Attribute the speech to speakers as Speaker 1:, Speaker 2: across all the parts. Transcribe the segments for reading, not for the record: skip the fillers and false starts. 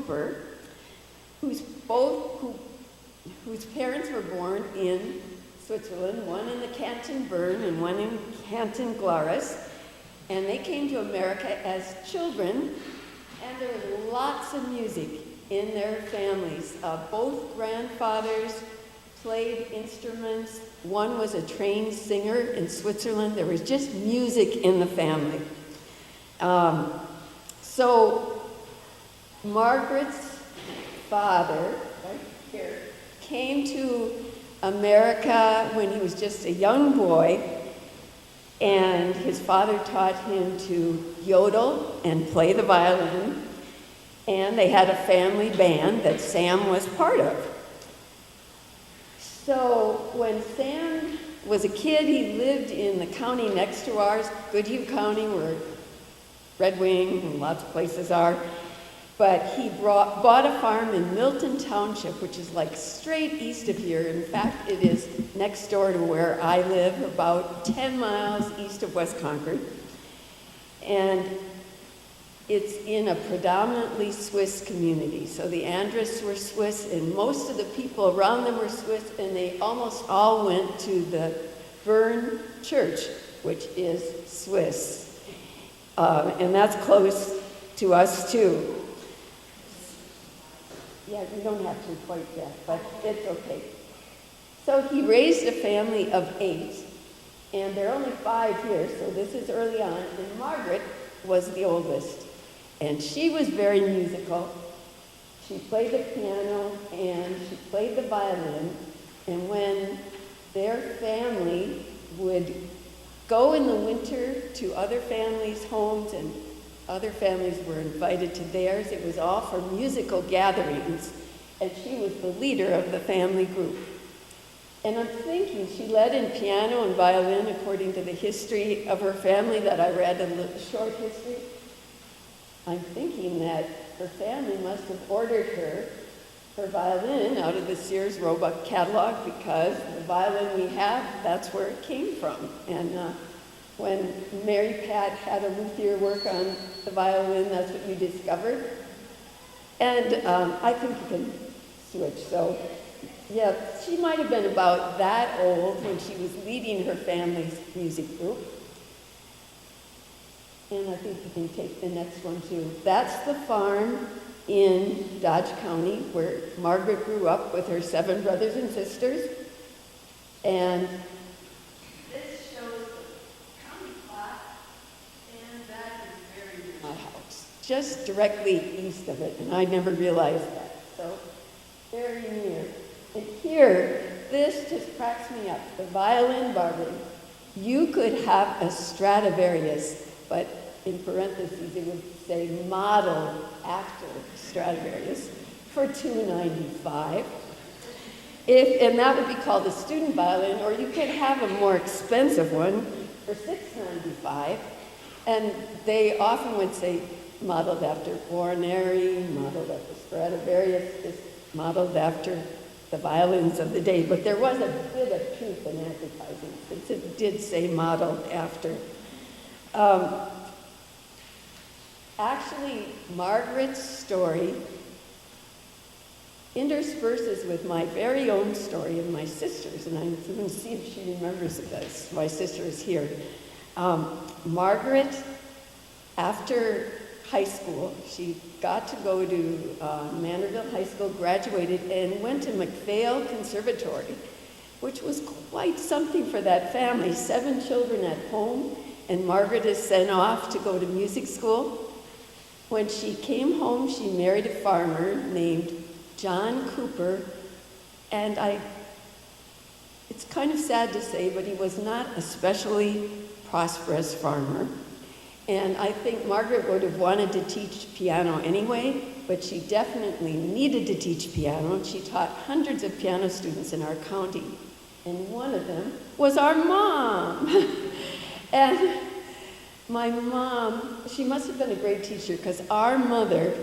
Speaker 1: Cooper, whose parents were born in Switzerland, one in the canton Berne and one in Canton Glarus. And they came to America as children, and there was lots of music in their families. Both grandfathers played instruments. One was a trained singer in Switzerland. There was just music in the family. So Margaret's father, right here, came to America when he was just a young boy, and his father taught him to yodel and play the violin, and they had a family band that Sam was part of. So when Sam was a kid, he lived in the county next to ours, Goodhue County, where Red Wing and lots of places are. But he bought a farm in Milton Township, which is like straight east of here. In fact, it is next door to where I live, about 10 miles east of West Concord. And it's in a predominantly Swiss community. So the Andrus were Swiss, and most of the people around them were Swiss, and they almost all went to the Berne Church, which is Swiss. And that's close to us too. Yeah, we don't have to quite yet, but it's okay. So he raised a family of 8, and there are only 5 here, so this is early on, and Margaret was the oldest. And she was very musical. She played the piano and she played the violin, and when their family would go in the winter to other families' homes and other families were invited to theirs, it was all for musical gatherings, and she was the leader of the family group. And I'm thinking she led in piano and violin according to the history of her family that I read, a little short history. I'm thinking that her family must have ordered her violin out of the Sears Roebuck catalog, because the violin we have, that's where it came from. And when Mary Pat had a luthier work on the violin, that's what you discovered. And I think you can switch. So, yeah, she might have been about that old when she was leading her family's music group. And I think you can take the next one too. That's the farm in Dodge County where Margaret grew up with her 7 brothers and sisters. And this shows the county plot, and that is very near my house, just directly east of it, and I never realized that. So very near. And here, this just cracks me up. The violin, Barbara, you could have a Stradivarius, but in parentheses it would say modeled after Stradivarius for $295. And that would be called a student violin, or you could have a more expensive one for $695. And they often would say modeled after Guarneri, modeled after Stradivarius, is modeled after the violins of the day. But there was a bit of truth in advertising, since it did say modeled after. Actually, Margaret's story intersperses with my very own story and my sister's, and I'm going to see if she remembers this. My sister is here. Margaret, after high school, she got to go to Manorville High School, graduated, and went to McPhail Conservatory, which was quite something for that family. 7 children at home, and Margaret is sent off to go to music school. When she came home, she married a farmer named John Cooper, and it's kind of sad to say, but he was not a especially prosperous farmer. And I think Margaret would have wanted to teach piano anyway, but she definitely needed to teach piano, and she taught hundreds of piano students in our county. And one of them was our mom. And my mom, she must have been a great teacher, because our mother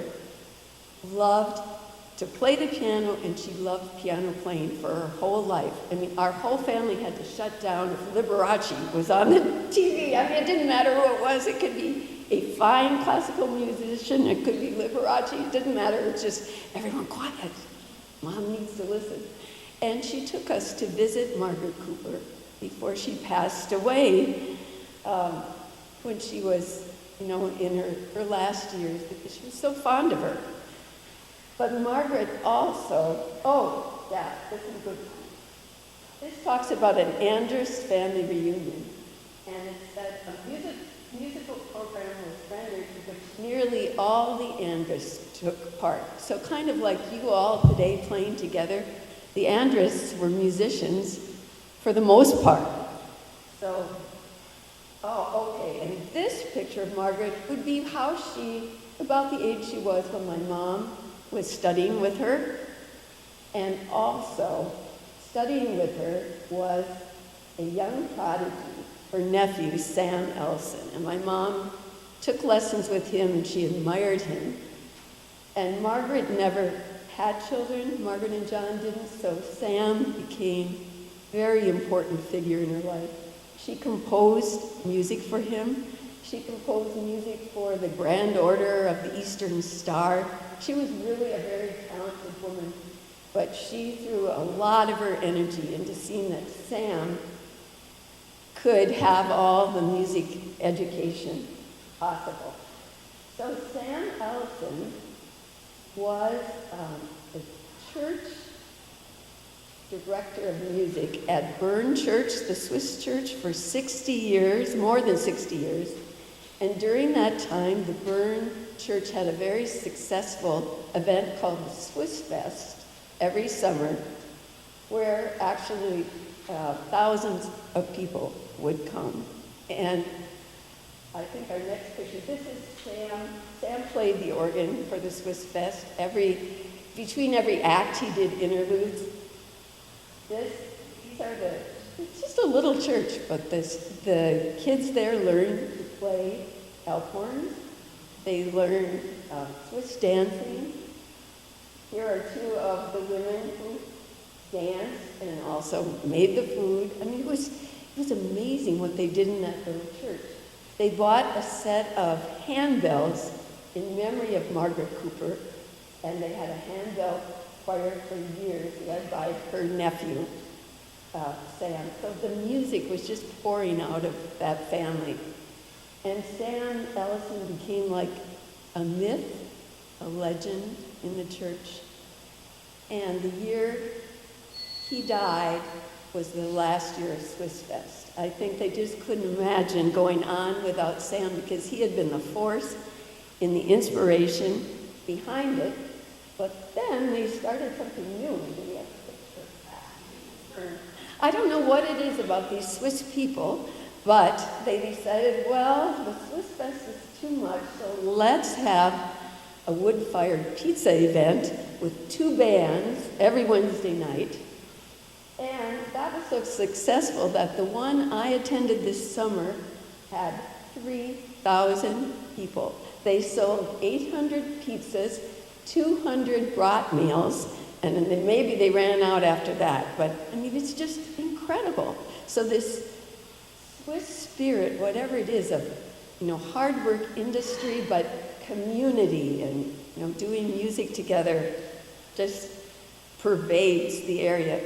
Speaker 1: loved to play the piano, and she loved piano playing for her whole life. I mean, our whole family had to shut down if Liberace was on the TV. I mean, it didn't matter who it was. It could be a fine classical musician, it could be Liberace, it didn't matter, it's just everyone quiet. Mom needs to listen. And she took us to visit Margaret Cooper before she passed away when she was, in her last years, because she was so fond of her. But Margaret also, this is a good one. This talks about an Andrus family reunion, and it said a musical program was rendered in which nearly all the Andrus took part. So kind of like you all today playing together, the Andrus were musicians for the most part. So, and this picture of Margaret would be how about the age she was when my mom was studying with her, and also studying with her was a young prodigy, her nephew, Sam Ellison. And my mom took lessons with him and she admired him. And Margaret never had children, Margaret and John didn't, so Sam became a very important figure in her life. She composed music for him. She composed music for the Grand Order of the Eastern Star. She was really a very talented woman, but she threw a lot of her energy into seeing that Sam could have all the music education possible. So Sam Ellison was the church director of music at Berne Church, the Swiss church, for 60 years, more than 60 years. And during that time, the Berne Church had a very successful event called the Swiss Fest every summer, where actually thousands of people would come. And I think our next picture, this is Sam. Sam played the organ for the Swiss Fest. Between every act, he did interludes. It's just a little church, but the kids there learned to play elf horns. They learned Swiss dancing. Here are two of the women who danced and also made the food. I mean, it was amazing what they did in that little church. They bought a set of handbells in memory of Margaret Cooper, and they had a handbell choir for years, led by her nephew, Sam. So the music was just pouring out of that family. And Sam Ellison became like a myth, a legend in the church. And the year he died was the last year of Swiss Fest. I think they just couldn't imagine going on without Sam, because he had been the force in the inspiration behind it. But then they started something new. I don't know what it is about these Swiss people, but they decided, well, the Swiss Fest is too much, so let's have a wood-fired pizza event with 2 bands every Wednesday night. And that was so successful that the one I attended this summer had 3,000 people. They sold 800 pizzas, 200 brat meals, and then maybe they ran out after that. But, I mean, it's just incredible. So this Swiss spirit, whatever it is, of, hard work industry, but community and, doing music together just pervades the area.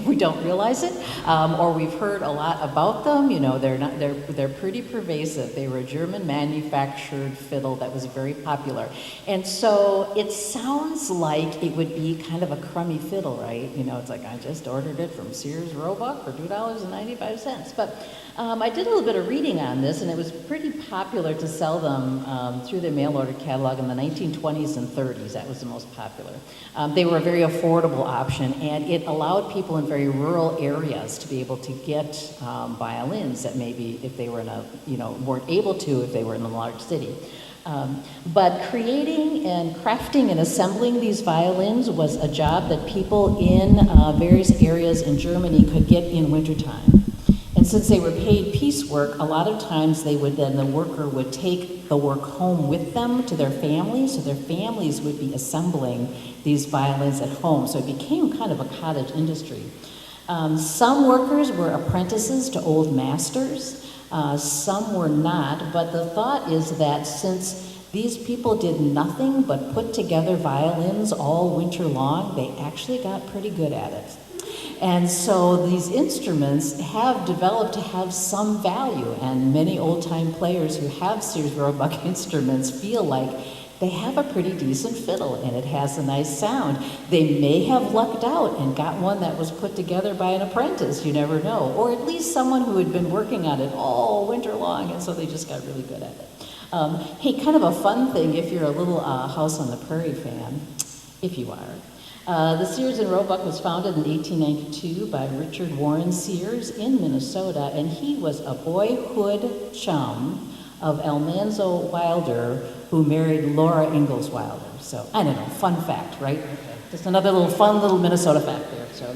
Speaker 2: We don't realize it, or we've heard a lot about them. They're pretty pervasive. They were a German manufactured fiddle that was very popular. And so it sounds like it would be kind of a crummy fiddle, right? It's like, I just ordered it from Sears Roebuck for $2.95. But I did a little bit of reading on this, and it was pretty popular to sell them through their mail order catalog in the 1920s and 30s. That was the most popular. They were a very affordable option, and it allowed people in very rural areas to be able to get violins that maybe if they were weren't able to if they were in a large city. But creating and crafting and assembling these violins was a job that people in various areas in Germany could get in wintertime. And since they were paid piecework, a lot of times the worker would take the work home with them to their families, so their families would be assembling these violins at home. So it became kind of a cottage industry. Some workers were apprentices to old masters. Some were not, but the thought is that since these people did nothing but put together violins all winter long, they actually got pretty good at it. And so these instruments have developed to have some value, and many old-time players who have Sears Roebuck instruments feel like they have a pretty decent fiddle and it has a nice sound. They may have lucked out and got one that was put together by an apprentice, you never know, or at least someone who had been working on it all winter long, and so they just got really good at it. Hey, kind of a fun thing if you're a little House on the Prairie fan, if you are. The Sears and Roebuck was founded in 1892 by Richard Warren Sears in Minnesota, and he was a boyhood chum of Almanzo Wilder, who married Laura Ingalls Wilder. So, I don't know, fun fact, right? Just another little fun little Minnesota fact there. So,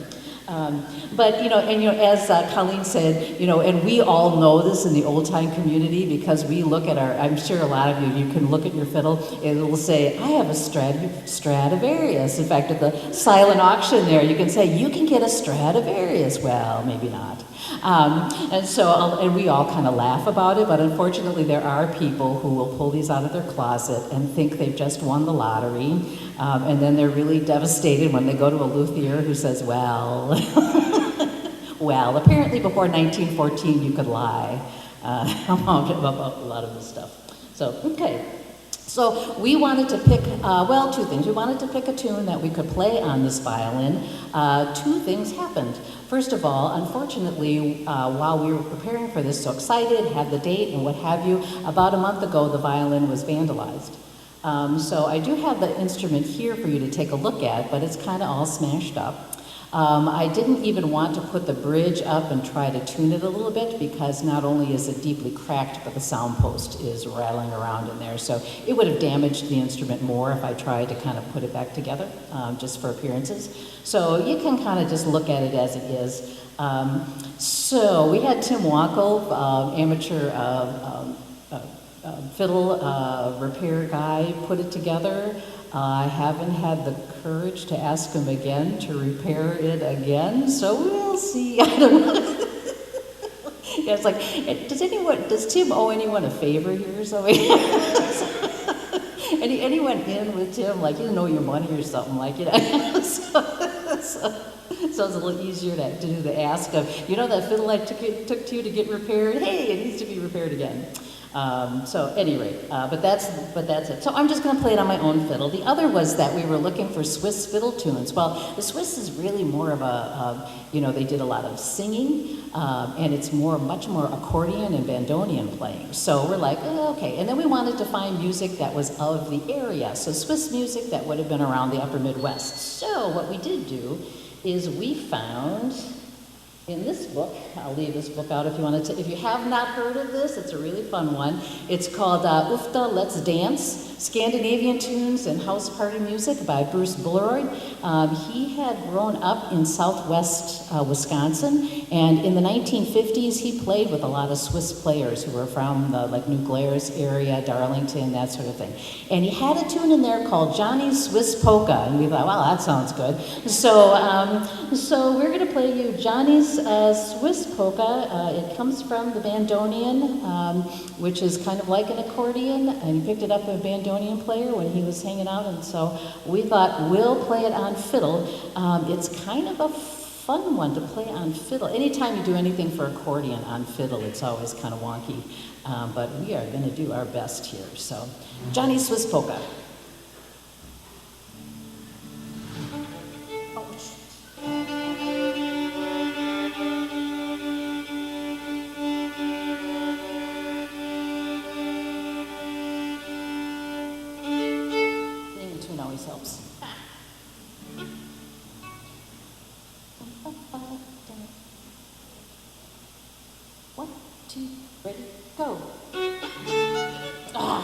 Speaker 2: but as Colleen said, and we all know this in the old time community because we look at I'm sure a lot of you can look at your fiddle, and it will say, I have a Stradivarius. In fact, at the silent auction there, you can say, you can get a Stradivarius. Well, maybe not. And we all kind of laugh about it, but unfortunately there are people who will pull these out of their closet and think they've just won the lottery, and then they're really devastated when they go to a luthier who says, well, well, apparently before 1914 you could lie about a lot of this stuff. So, okay. So we wanted to pick, two things. We wanted to pick a tune that we could play on this violin. Two things happened. First of all, unfortunately, while we were preparing for this, so excited, had the date and what have you, about a month ago the violin was vandalized. So I do have the instrument here for you to take a look at, but it's kind of all smashed up. I didn't even want to put the bridge up and try to tune it a little bit because not only is it deeply cracked, but the sound post is rattling around in there. So it would have damaged the instrument more if I tried to kind of put it back together, just for appearances. So you can kind of just look at it as it is. So we had Tim Wackel, amateur fiddle repair guy, put it together. I haven't had the courage to ask him again to repair it again, so we'll see. I don't know. Yeah, it's like, does Tim owe anyone a favor here? So anyone in with Tim, like, you don't know your money or something, like, so it's a little easier to do the ask of, that fiddle I took to you to get repaired, hey, it needs to be repaired again. So anyway, but that's it. So I'm just going to play it on my own fiddle. The other was that we were looking for Swiss fiddle tunes. Well, the Swiss is really more of they did a lot of singing, and it's much more accordion and bandoneon playing. So we're like, okay. And then we wanted to find music that was of the area. So Swiss music that would have been around the upper Midwest. So what we did do is we found in this book, I'll leave this book out if you wanted to. If you have not heard of this, it's a really fun one. It's called Ufta Let's Dance, Scandinavian Tunes and House Party Music by Bruce Bulleroyd. He had grown up in southwest Wisconsin, and in the 1950s, he played with a lot of Swiss players who were from the New Glarus area, Darlington, that sort of thing. And he had a tune in there called Johnny's Swiss Polka, and we thought, wow, that sounds good. So we're going to play you Johnny's Swiss Polka. It comes from the bandoneon, which is kind of like an accordion, and he picked it up from a bandoneon player when he was hanging out, and so we thought we'll play it on fiddle. It's kind of a fun one to play on fiddle. Anytime you do anything for accordion on fiddle, it's always kind of wonky, but we are going to do our best here. So, Johnny's Swiss Polka. Helps. 1, 2, ready, go. Ah.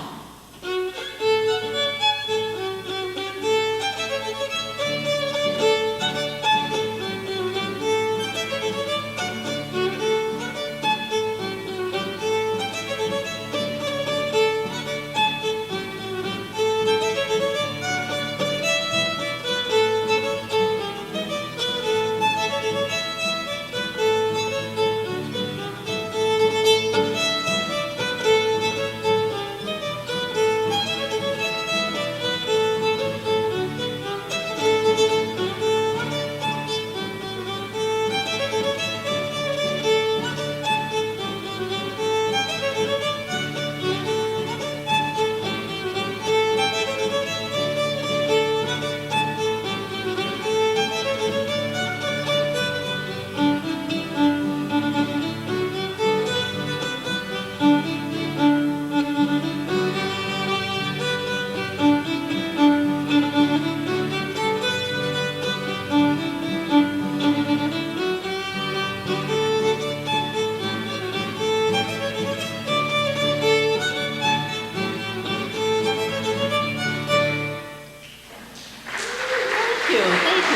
Speaker 2: Thank you.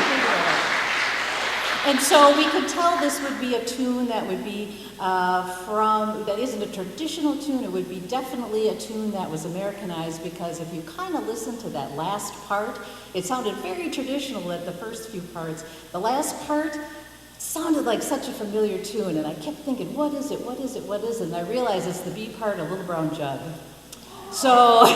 Speaker 2: And so we could tell this would be a tune that would be that isn't a traditional tune. It would be definitely a tune that was Americanized, because if you kind of listen to that last part, it sounded very traditional at the first few parts. The last part sounded like such a familiar tune, and I kept thinking, what is it, what is it, what is it? And I realized it's the B part of Little Brown Jug. So,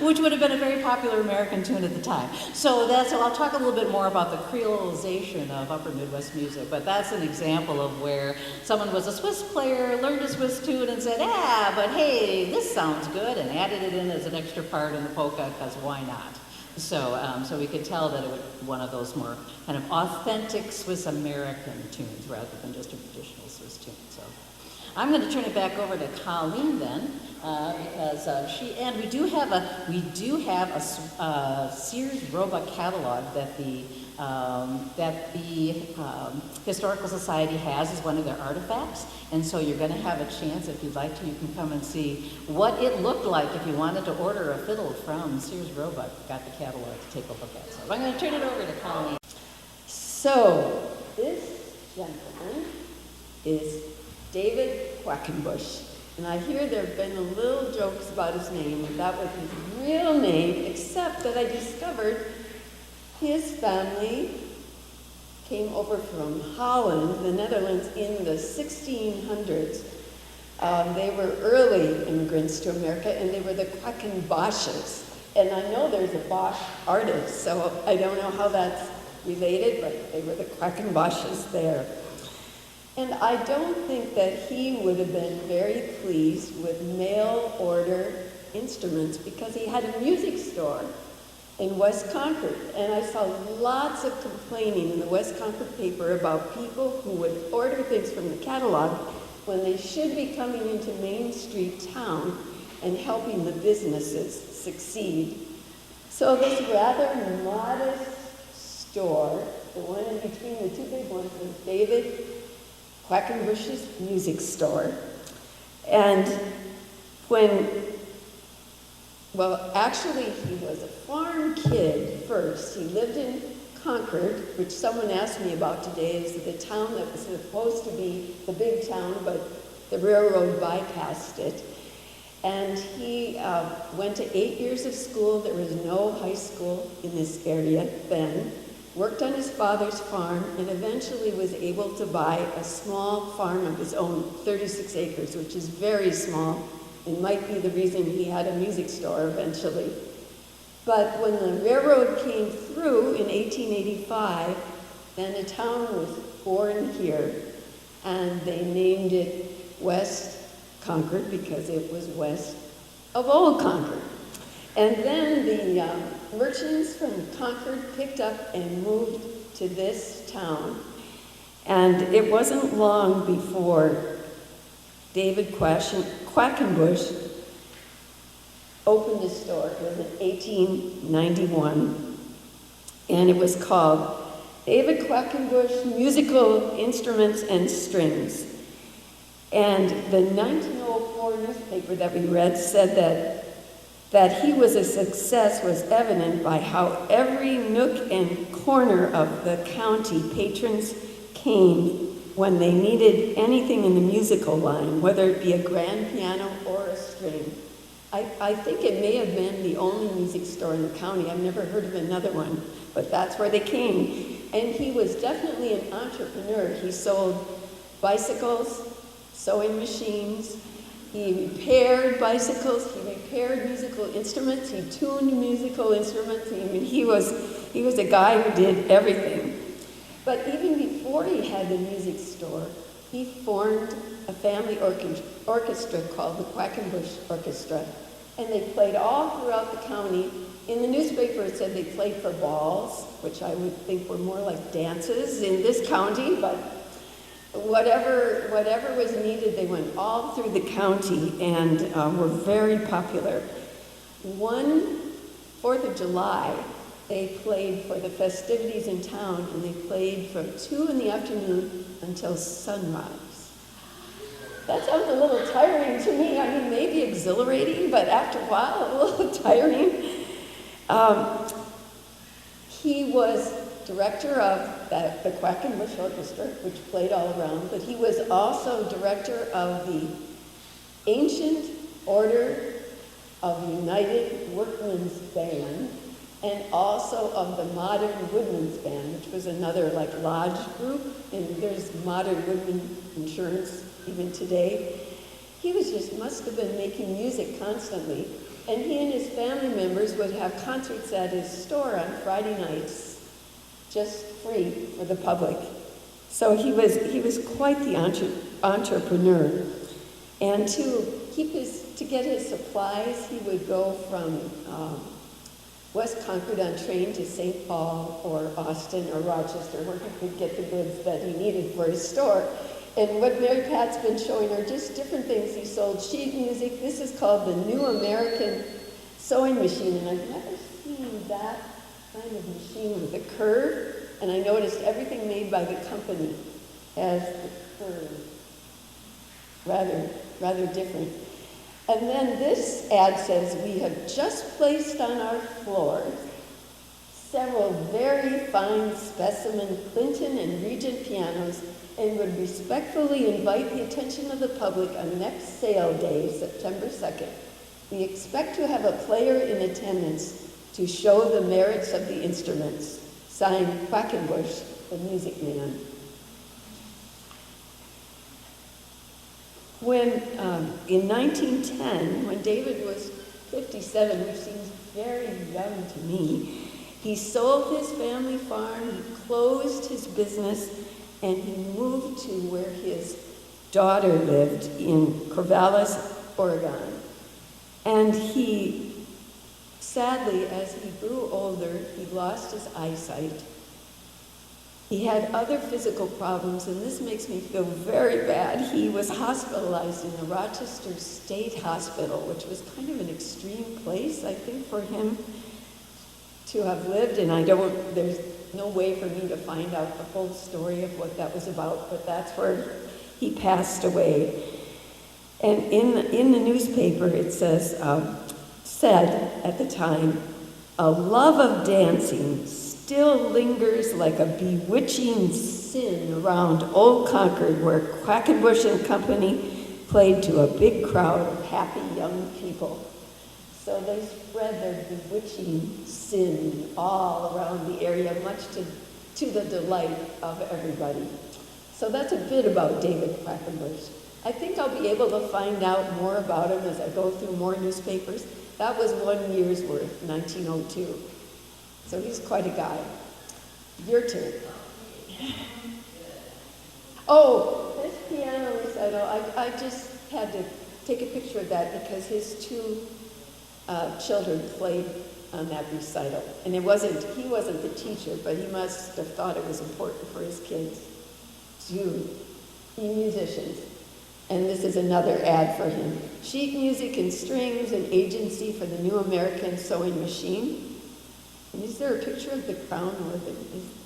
Speaker 2: which would have been a very popular American tune at the time. So I'll talk a little bit more about the creolization of Upper Midwest music, but that's an example of where someone was a Swiss player, learned a Swiss tune and said, but hey, this sounds good, and added it in as an extra part in the polka, because why not? So we could tell that it was one of those more kind of authentic Swiss American tunes rather than just a traditional Swiss tune. So I'm going to turn it back over to Colleen then, because we do have a Sears Roebuck catalog that the Historical Society has as one of their artifacts, and so you're going to have a chance, if you'd like to, you can come and see what it looked like if you wanted to order a fiddle from Sears Roebuck. Got the catalog to take a look at. So I'm going to turn it over to Colleen.
Speaker 1: So this gentleman is David Quackenbush. And I hear there have been a little jokes about his name, and that was his real name, except that I discovered his family came over from Holland, the Netherlands, in the 1600s. They were early immigrants to America, and they were the Quackenboshes. And I know there's a Bosch artist, so I don't know how that's related, but they were the Quackenboshes there. And I don't think that he would have been very pleased with mail order instruments, because he had a music store in West Concord. And I saw lots of complaining in the West Concord paper about people who would order things from the catalog when they should be coming into Main Street town and helping the businesses succeed. So this rather modest store, the one in between the two big ones, was David Quackenbush's music store. And actually he was a farm kid first. He lived in Concord, which someone asked me about today, is the town that was supposed to be the big town, but the railroad bypassed it. And he went to 8 years of school. There was no high school in this area then. Worked on his father's farm, and eventually was able to buy a small farm of his own, 36 acres, which is very small, and might be the reason he had a music store eventually. But when the railroad came through in 1885, then a town was born here, and they named it West Concord because it was west of Old Concord. And then the merchants from Concord picked up and moved to this town. And it wasn't long before David Quackenbush opened a store. It was in 1891. And it was called David Quackenbush Musical Instruments and Strings. And the 1904 newspaper that we read said that he was a success was evident by how every nook and corner of the county patrons came when they needed anything in the musical line, whether it be a grand piano or a string. I think it may have been the only music store in the county. I've never heard of another one, but that's where they came. And he was definitely an entrepreneur. He sold bicycles, sewing machines, he repaired bicycles, he repaired musical instruments, he tuned musical instruments. I mean, he was a guy who did everything. But even before he had the music store, he formed a family orchestra called the Quackenbush Orchestra. And they played all throughout the county. In the newspaper it said they played for balls, which I would think were more like dances in this county, but whatever was needed, they went all through the county and were very popular. One 4th of July, they played for the festivities in town, and they played from 2 in the afternoon until sunrise. That sounds a little tiring to me. I mean, maybe exhilarating, but after a while, a little tiring. He was director of the Quackenbush Orchestra, which played all around, but he was also director of the Ancient Order of United Workmen's Band, and also of the Modern Woodmen's Band, which was another like lodge group, and there's Modern Woodmen Insurance even today. He must have been making music constantly, and he and his family members would have concerts at his store on Friday nights, just free for the public. So he was quite the entrepreneur. And to get his supplies, he would go from West Concord on train to St. Paul or Austin or Rochester, where he could get the goods that he needed for his store. And what Mary Pat's been showing are just different things. He sold sheet music. This is called the New American Sewing Machine, and I've never seen that kind of machine with a curve. And I noticed everything made by the company has the curve. Rather different. And then this ad says, we have just placed on our floors several very fine specimen Clinton and Regent pianos and would respectfully invite the attention of the public on next sale day, September 2nd. We expect to have a player in attendance to show the merits of the instruments. Signed, Quackenbush, the music man. When, in 1910, when David was 57, which seems very young to me, he sold his family farm, he closed his business, and he moved to where his daughter lived in Corvallis, Oregon. And he, sadly, as he grew older, he lost his eyesight. He had other physical problems, and this makes me feel very bad. He was hospitalized in the Rochester State Hospital, which was kind of an extreme place, I think, for him to have lived, and there's no way for me to find out the full story of what that was about, but that's where he passed away. And in the newspaper, it said at the time, a love of dancing still lingers like a bewitching sin around Old Concord, where Quackenbush and Company played to a big crowd of happy young people. So they spread their bewitching sin all around the area, much to the delight of everybody. So that's a bit about David Quackenbush. I think I'll be able to find out more about him as I go through more newspapers. That was 1 year's worth, 1902. So he's quite a guy. Your turn. Oh, this piano recital, I just had to take a picture of that because his two children played on that recital. And he wasn't the teacher, but he must have thought it was important for his kids to be musicians. And this is another ad for him. Sheet music and strings, an agency for the New American Sewing Machine. And is there a picture of the crown,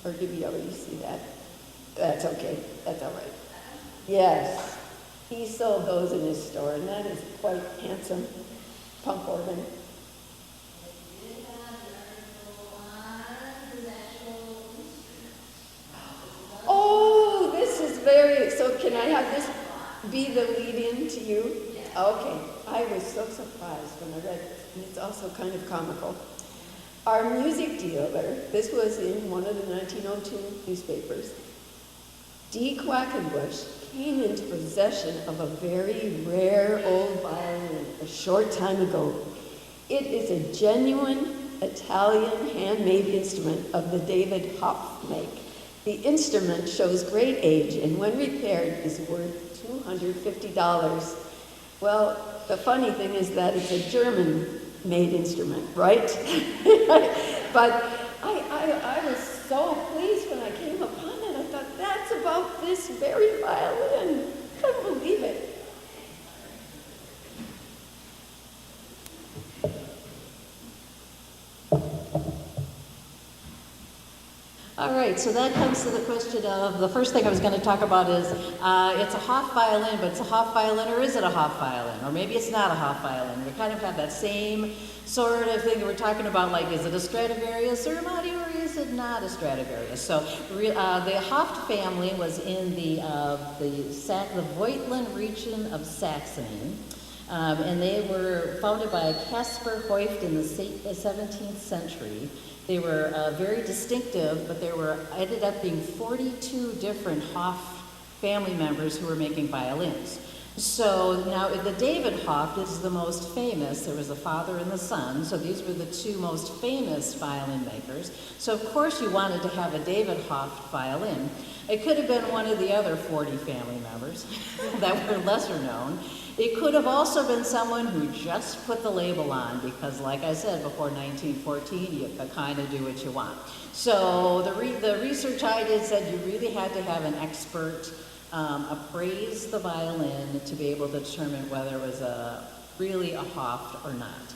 Speaker 1: or did we already see that? That's okay, that's all right. Yes, he sold those in his store, and that is quite handsome pump organ. Oh, this is so can I have this be the lead-in to you? Okay, I was so surprised when I read this, and it's also kind of comical. Our music dealer, this was in one of the 1902 newspapers, D. Quackenbush came into possession of a very rare old violin a short time ago. It is a genuine Italian handmade instrument of the David Hoff make. The instrument shows great age and when repaired is worth $250. Well, the funny thing is that it's a German-made instrument, right? But I was so pleased when I came upon it. I thought, that's about this very violin. Couldn't believe it.
Speaker 2: All right, so that comes to the question of, the first thing I was going to talk about is, it's a Hoff violin, but it's a Hoff violin, or is it a Hoff violin? Or maybe it's not a Hoff violin. We kind of have that same sort of thing that we're talking about, like, is it a Stradivarius or a Amati, or is is not a Stradivarius. So the Hoft family was in the Voigtland region of Saxony. And they were founded by Caspar Heuft in the 17th century. They were very distinctive, but there ended up being 42 different Hoft family members who were making violins. So now the David Hoft is the most famous. There was a father and the son, so these were the two most famous violin makers. So of course you wanted to have a David Hoft violin. It could have been one of the other 40 family members that were lesser known. It could have also been someone who just put the label on because, like I said, before 1914, you could kind of do what you want. So the research I did said you really had to have an expert appraise the violin to be able to determine whether it was really a Hoft or not.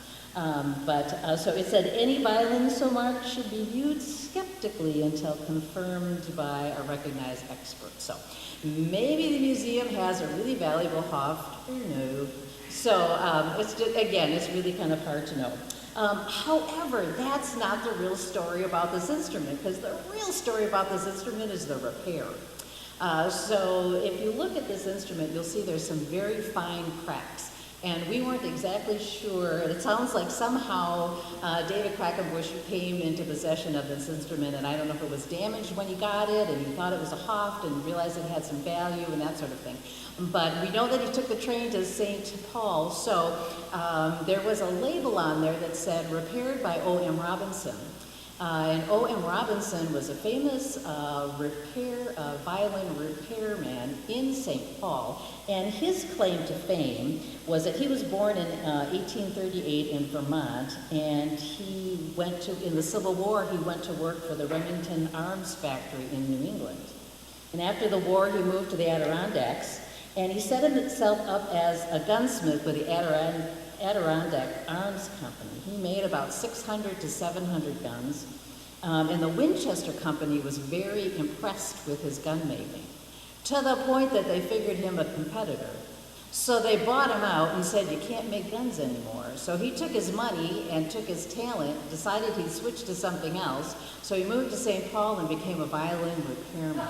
Speaker 2: So it said any violin so marked should be viewed skeptically until confirmed by a recognized expert. So maybe the museum has a really valuable Hoft or no. So it's really kind of hard to know. However, that's not the real story about this instrument, because the real story about this instrument is the repair. So if you look at this instrument, you'll see there's some very fine cracks. And we weren't exactly sure. It sounds like somehow David Quackenbush came into possession of this instrument, and I don't know if it was damaged when he got it, and he thought it was a Hoft and realized it had some value and that sort of thing. But we know that he took the train to St. Paul, so there was a label on there that said repaired by O.M. Robinson. And O.M. Robinson was a famous violin repairman in St. Paul, and his claim to fame was that he was born in 1838 in Vermont, and he went to, in the Civil War, he went to work for the Remington Arms Factory in New England. And after the war, he moved to the Adirondacks, and he set himself up as a gunsmith with the Adirondack Arms Company. He made about 600 to 700 guns, and the Winchester Company was very impressed with his gun making, to the point that they figured him a competitor. So they bought him out and said, you can't make guns anymore. So he took his money and took his talent, decided he'd switch to something else, so he moved to St. Paul and became a violin repairman.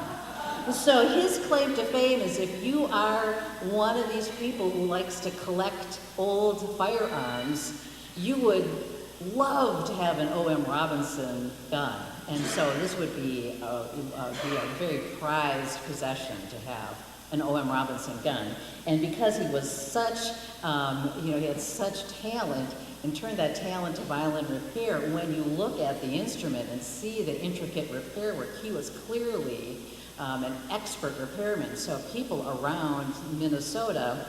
Speaker 2: So his claim to fame is if you are one of these people who likes to collect old firearms, you would love to have an O.M. Robinson gun. And so this would be a very prized possession to have an O.M. Robinson gun. And because he was such, he had such talent, and turned that talent to violin repair, when you look at the instrument and see the intricate repair work, he was clearly an expert repairman. So people around Minnesota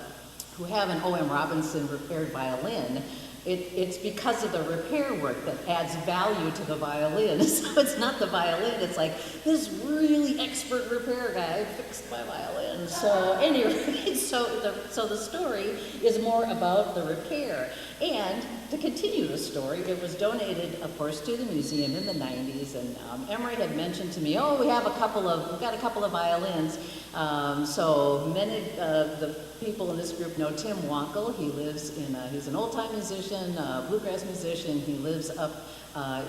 Speaker 2: who have an O.M. Robinson repaired violin, it's because of the repair work that adds value to the violin. So it's not the violin, it's like, this really expert repair guy fixed my violin. So anyway, so the story is more about the repair. And to continue the story, it was donated, of course, to the museum in the 90s, and Emery had mentioned to me, we've got a couple of violins. So many of the people in this group know Tim Wankel. He lives he's an old-time musician, bluegrass musician. He lives up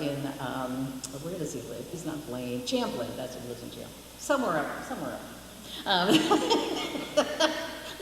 Speaker 2: in, where does he live? He's not Blaine, Champlain, that's where he lives in Champlain. Somewhere up.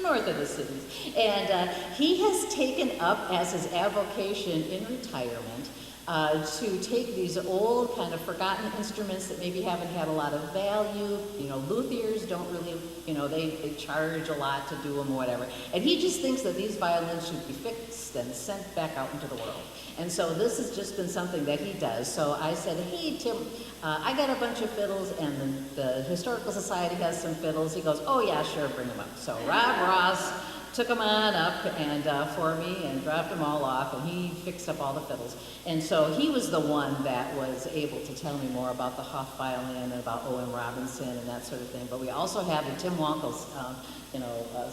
Speaker 2: North of the cities. And he has taken up as his avocation in retirement to take these old kind of forgotten instruments that maybe haven't had a lot of value. Luthiers don't really, they charge a lot to do them or whatever. And he just thinks that these violins should be fixed and sent back out into the world. And so this has just been something that he does. So I said, hey, Tim, I got a bunch of fiddles, and the Historical Society has some fiddles. He goes, oh yeah, sure, bring them up. So Rob Ross took them on up and for me and dropped them all off, and he fixed up all the fiddles. And so he was the one that was able to tell me more about the Hoft violin and about O.M. Robinson and that sort of thing. But we also have the Tim Wankel's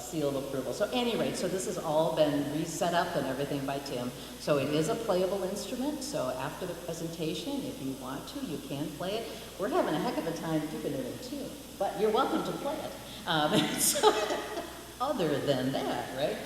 Speaker 2: seal of approval. So at any rate, so this has all been reset up and everything by Tim. So it is a playable instrument. So after the presentation, if you want to, you can play it. We're having a heck of a time keeping it in tune, but you're welcome to play it. other than that, right?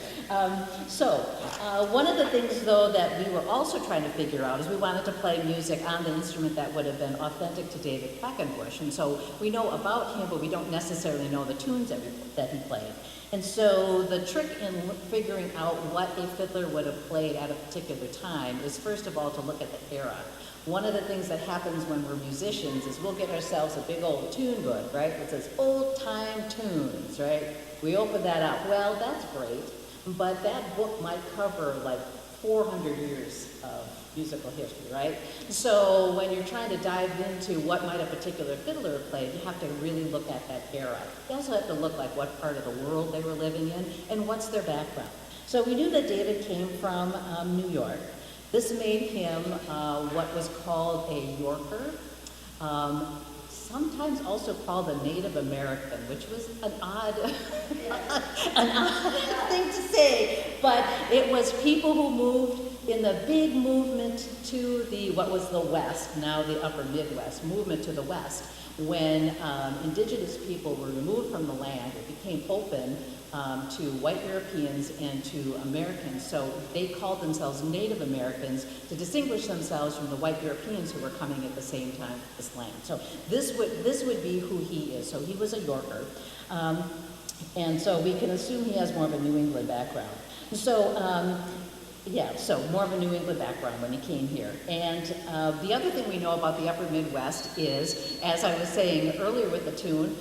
Speaker 2: One of the things, though, that we were also trying to figure out is we wanted to play music on the instrument that would have been authentic to David Quackenbush. And so we know about him, but we don't necessarily know the tunes that he played. And so the trick in figuring out what a fiddler would have played at a particular time is, first of all, to look at the era. One of the things that happens when we're musicians is we'll get ourselves a big old tune book, right? It says old time tunes, right? We open that up. Well, that's great, but that book might cover like 400 years of musical history, right? So when you're trying to dive into what might a particular fiddler have played, you have to really look at that era. You also have to look like what part of the world they were living in and what's their background. So we knew that David came from New York. This made him what was called a Yorker, sometimes also called a Native American, which was an odd, an odd thing to say, but it was people who moved in the big movement to what was the West, now the upper Midwest, movement to the West. When indigenous people were removed from the land, it became open to white Europeans and to Americans. So they called themselves Native Americans to distinguish themselves from the white Europeans who were coming at the same time to this land. So this would be who he is. So he was a Yorker. And so we can assume he has more of a New England background. So so more of a New England background when he came here. And the other thing we know about the upper Midwest is, as I was saying earlier with the tune,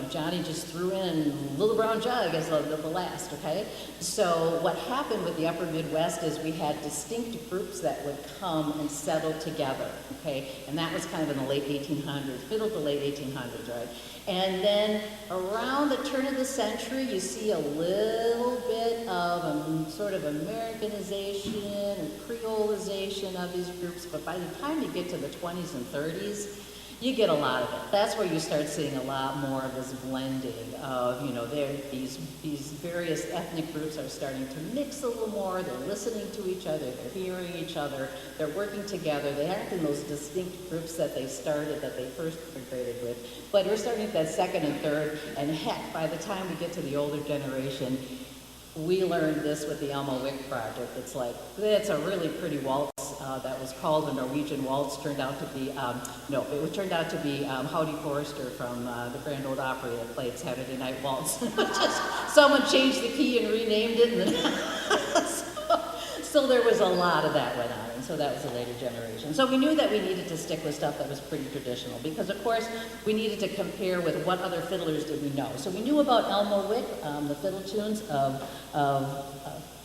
Speaker 2: Johnny just threw in Little Brown Jug as the last, okay? So what happened with the upper Midwest is we had distinct groups that would come and settle together, okay? And that was kind of in the late 1800s, middle to late 1800s, right? And then around the turn of the century, you see a little bit of a sort of Americanization or Creolization of these groups, but by the time you get to the 20s and 30s, you get a lot of it. That's where you start seeing a lot more of this blending of, these various ethnic groups are starting to mix a little more. They're listening to each other. They're hearing each other. They're working together. They aren't in those distinct groups that they started, that they first integrated with. But we're starting at that second and third. And heck, by the time we get to the older generation, we learned this with the Elmo Wick project. It's like, it's a really pretty waltz that was called a Norwegian waltz. Turned out to be, turned out to be Howdy Forrester from the Grand Ole Opry that played Saturday Night Waltz. Just someone changed the key and renamed it. And then so there was a lot of that went on. And so that was a later generation. So we knew that we needed to stick with stuff that was pretty traditional because, of course, we needed to compare with what other fiddlers did we know. So we knew about Elmo Wick, the fiddle tunes of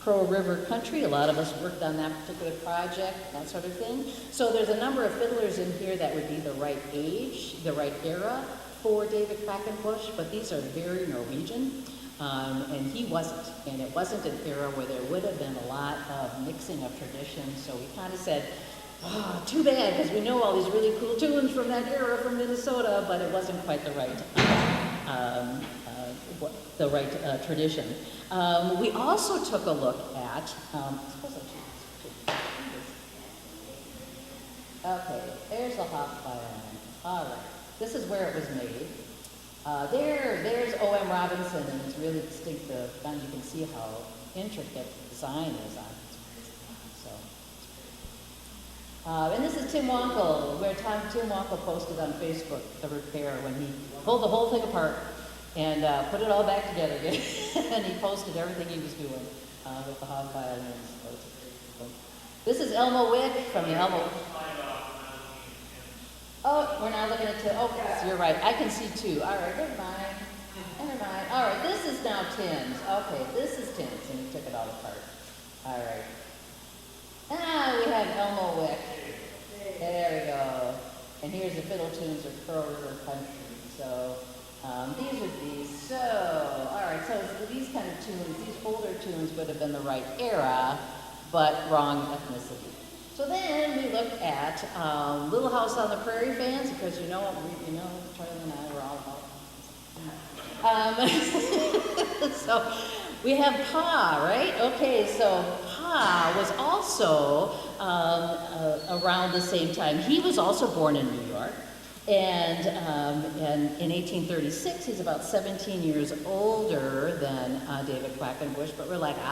Speaker 2: Crow River Country. A lot of us worked on that particular project, that sort of thing. So there's a number of fiddlers in here that would be the right age, the right era for David Quackenbush, but these are very Norwegian. And he wasn't, and it wasn't an era where there would have been a lot of mixing of traditions, so we kind of said, too bad, because we know all these really cool tunes from that era from Minnesota, but it wasn't quite the right tradition. We also took a look at, okay, there's the hop violin. All right, this is where it was made. There's O.M. Robinson, and it's really distinctive. And you can see how intricate the design is on it. So, and this is Tim Wonkel, where Tim Wonkel posted on Facebook the repair when he pulled the whole thing apart and put it all back together again. And he posted everything he was doing with the hog violins. This is Elmo Wick from the Elmo. Oh, we're now looking at two. Oh, so you're right. I can see two. All right, never mind. Never mind. All right, this is now Tim's. Okay, this is Tim's, and he took it all apart. All right. We have Elmo Wick. There we go. And here's the fiddle tunes of Crow River Country. So these would be all right, so these kind of tunes, these older tunes would have been the right era, but wrong ethnicity. So then we looked at Little House on the Prairie fans, because Charlie and I were all about. So we have Pa, right? Okay, so Pa was also around the same time. He was also born in New York, And in 1836, he's about 17 years older than David Quackenbush, but we're like, we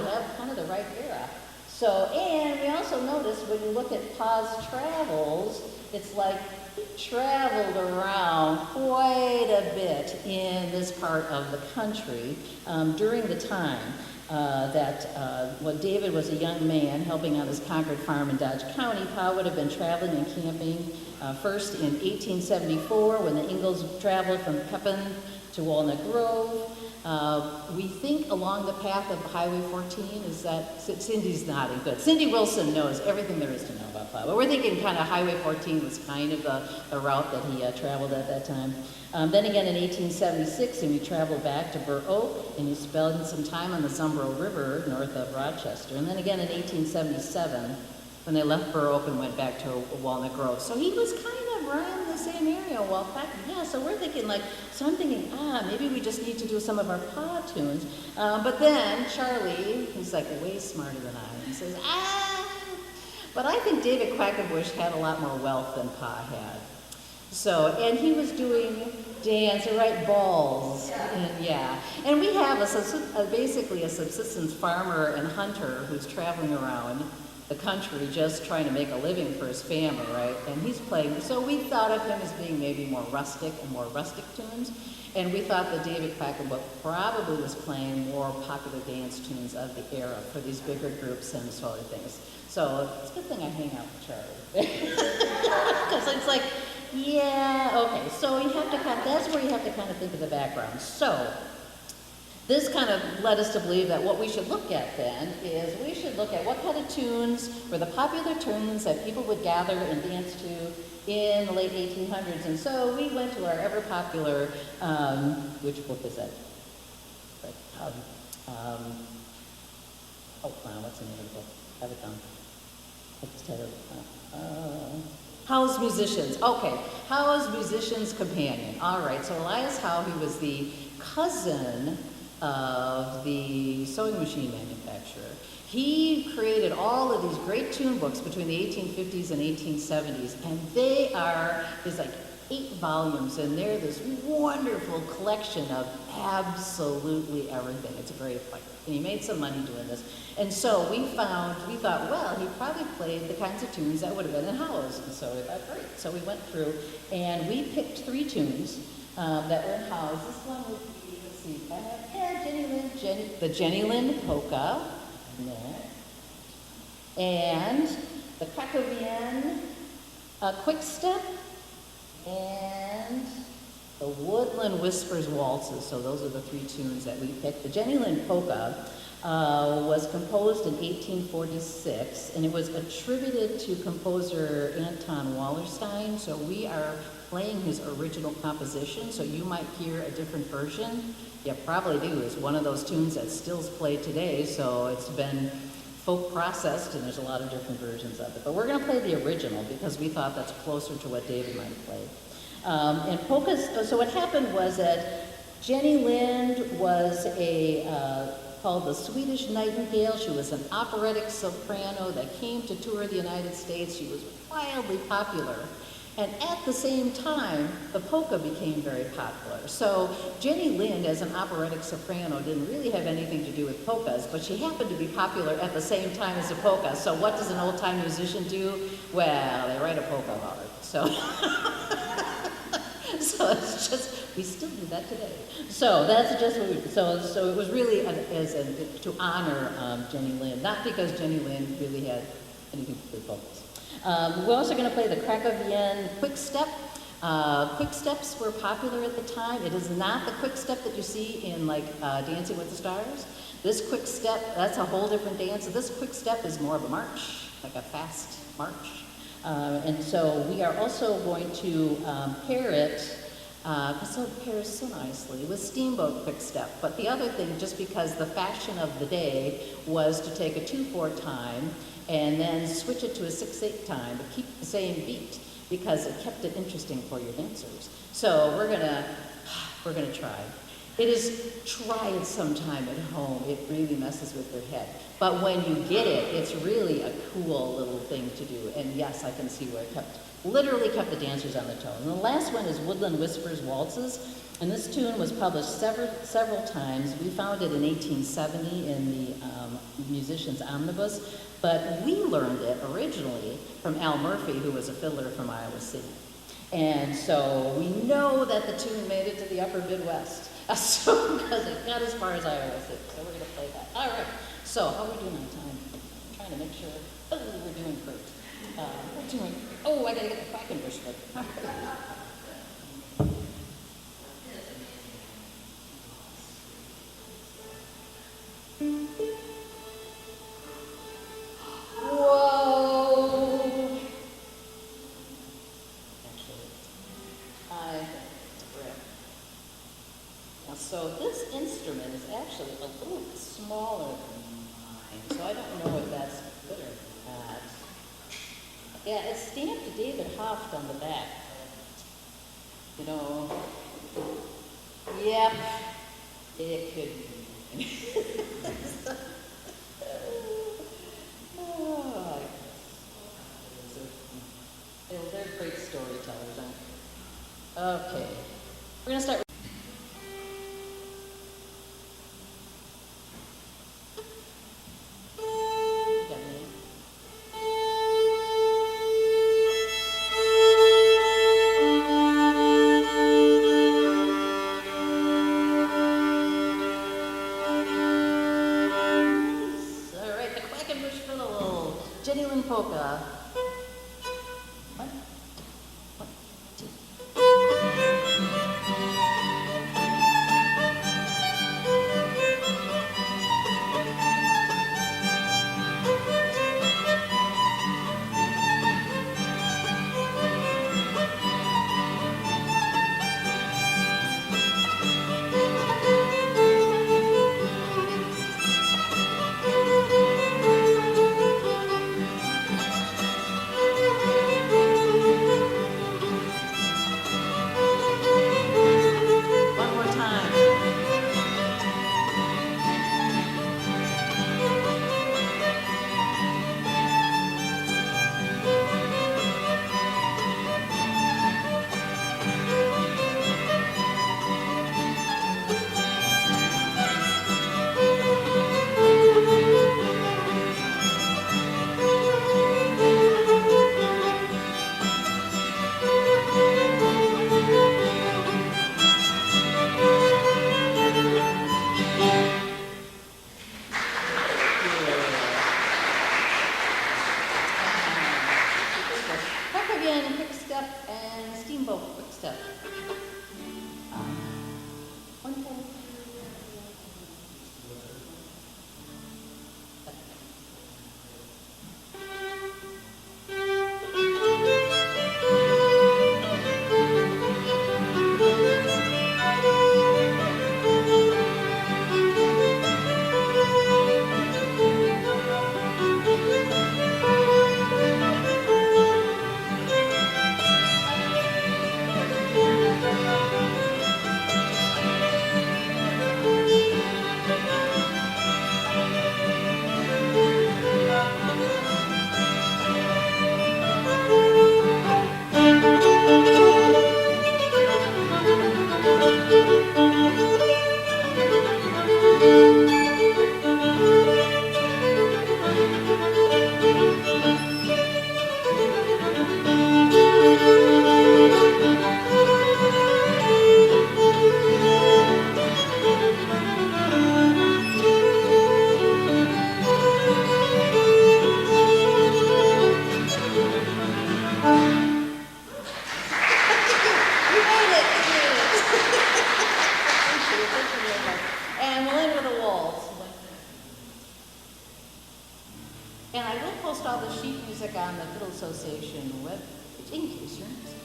Speaker 2: have kind of the right era. So, and we also notice when you look at Pa's travels, it's like he traveled around quite a bit in this part of the country during the time when David was a young man helping on his Concord farm in Dodge County. Pa would have been traveling and camping first in 1874 when the Ingalls traveled from Pepin to Walnut Grove. We think along the path of Highway 14, is that, Cindy's nodding, good. Cindy Wilson knows everything there is to know about Pa, but we're thinking kind of Highway 14 was kind of the route that he traveled at that time. Then again in 1876, and we traveled back to Burr Oak, and he spent some time on the Zumbro River north of Rochester. And then again in 1877, when they left Burr Oak and went back to Walnut Grove. So he was kind of around the same area. Well, so we're thinking so I'm thinking, maybe we just need to do some of our Pa tunes. But then Charlie, who's like way smarter than I am, he says, but I think David Quackenbush had a lot more wealth than Pa had. So, and he was doing dance, right, balls, and we have basically a subsistence farmer and hunter who's traveling around the country just trying to make a living for his family, right? And he's playing, so we thought of him as being maybe more rustic tunes, and we thought that David Quackenbush probably was playing more popular dance tunes of the era for these bigger groups and sort of things. So it's a good thing I hang out with Charlie. Because it's like, okay, so you have to that's where you have to kind of think of the background. So this kind of led us to believe that what we should look at then is we should look at what kind of tunes were the popular tunes that people would gather and dance to in the late 1800s. And so we went to our ever popular, which book is that? What's the name of the book? Have it done. Howe's Musicians. Okay, Howe's Musician's Companion. All right, so Elias Howe, he was the cousin of the sewing machine manufacturer. He created all of these great tune books between the 1850s and 1870s, and there's like 8 volumes, and they're this wonderful collection of absolutely everything. It's a great book. And he made some money doing this. And so we thought, well, he probably played the kinds of tunes that would have been in Howe's. And so we thought, great. So we went through, and we picked 3 tunes that were in Howe's. This one would be, let's see, I have the Jenny Lind Polka, and the Krakowian Quick Step, and the Woodland Whispers Waltzes. So those are the 3 tunes that we picked. The Jenny Lind Polka was composed in 1846, and it was attributed to composer Anton Wallerstein. So we are playing his original composition, so you might hear a different version. You probably do. It's one of those tunes that still is played today, so it's been folk processed, and there's a lot of different versions of it. But we're going to play the original because we thought that's closer to what David might have played. And polkas, so what happened was that Jenny Lind was called the Swedish Nightingale. She was an operatic soprano that came to tour the United States. She was wildly popular. And at the same time, the polka became very popular. So Jenny Lind, as an operatic soprano, didn't really have anything to do with polkas, but she happened to be popular at the same time as a polka. So what does an old-time musician do? Well, they write a polka about her. So, so it's just, we still do that today. So that's just what we, so it was really to honor Jenny Lind, not because Jenny Lind really had anything to do with polkas. We're also going to play the Krakowian Quick Step. Quick steps were popular at the time. It is not the quick step that you see in Dancing with the Stars. This quick step, that's a whole different dance. This quick step is more of a march, like a fast march. And so we are also going to pair it, because it pairs so nicely, with Steamboat Quick Step. But the other thing, just because the fashion of the day was to take a 2/4 time and then switch it to a 6/8 time, but keep the same beat, because it kept it interesting for your dancers. So we're gonna try. Try it sometime at home. It really messes with your head. But when you get it, it's really a cool little thing to do. And yes, I can see where it kept literally kept the dancers on their toes. And the last one is Woodland Whispers Waltzes, and this tune was published several times. We found it in 1870 in the Musician's Omnibus, but we learned it originally from Al Murphy, who was a fiddler from Iowa City. And so we know that the tune made it to the upper Midwest, so because it got as far as Iowa City. So we're going to play that. All right. So how are we doing on time? I'm trying to make sure. Oh, we're doing great. We're doing. Oh, I got to get the Quackenbush foot. Whoa! Actually, I think it's great. Now, so this instrument is actually a little bit smaller than mine, so I don't know if that's good or not. Yeah, it's stamped David Hoft on the back. You know, yep, it could be. Oh, they're great storytellers, aren't they? Okay, we're gonna start with polka. One, two. One more time. Back again, quick step, and steamboat, quick step. One more. And we'll end with a waltz. And I will post all the sheet music on the Fiddle Association web page in case you're interested.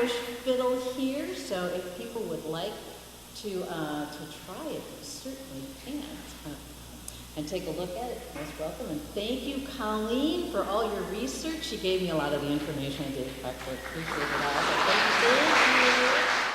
Speaker 2: Quackenbush fiddle here, so if people would like to try it, you certainly can. And take a look at it. Most welcome. And thank you, Colleen, for all your research. She gave me a lot of the information I did. Appreciate it all. So thank you.